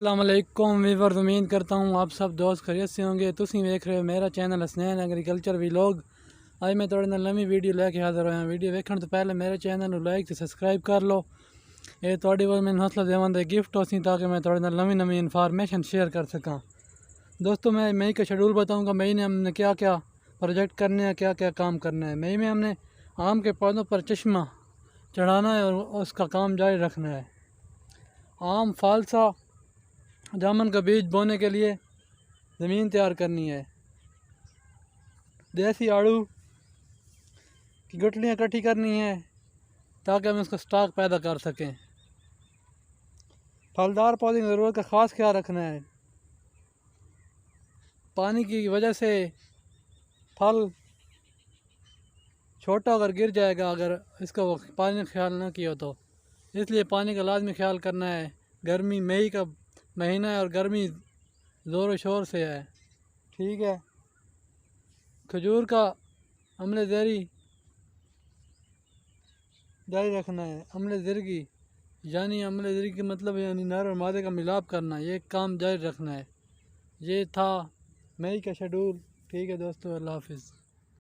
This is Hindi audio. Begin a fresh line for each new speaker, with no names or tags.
अस्सलामुअलैकुम वीवर, उम्मीद करता हूँ आप सब दोस्त खैरियत से होंगे। तुसीं वेख रहे हो मेरा चैनल हसनैन एग्रीकल्चर व्लॉग। आज मैं थोड़े नाल नवी वीडियो लैके हाजिर होया। वीडियो वेखण तो पहले मेरे चैनल को लाइक ते सब्सक्राइब कर लो। ये थोड़ी बहुत मैंने हौसला देवन गिफ्ट हो सी ताकि मैं थोड़े नाल नवी नवी इन्फॉर्मेशन शेयर कर सका। दोस्तों, मैं मई का शेड्यूल बताऊँगा। मई में हमने क्या क्या प्रोजेक्ट करने हैं, क्या क्या काम करना है। मई में हमने आम के पौधों पर चश्मा चढ़ाना है और उसका काम जारी रखना है। आम फालसा जामुन का बीज बोने के लिए ज़मीन तैयार करनी है। देसी आड़ू की गुठलियाँ इकट्ठी करनी है ताकि हम उसका स्टॉक पैदा कर सकें। फलदार पौधे की ज़रूरत का ख़ास ख्याल रखना है। पानी की वजह से फल छोटा अगर गिर जाएगा, अगर इसका वो पानी का ख्याल ना किया तो, इसलिए पानी का लाजमी ख्याल करना है। गर्मी मई का महीना है और गर्मी ज़ोर शोर से है। ठीक है। खजूर का अम्ल जारी रखना है। अम्ल ज़िरगी यानी अम्ल ज़िरगी का मतलब यानी नर और मादे का मिलाप करना, ये काम जारी रखना है। ये था मई का शेड्यूल। ठीक है दोस्तों, अल्लाह हाफिज़।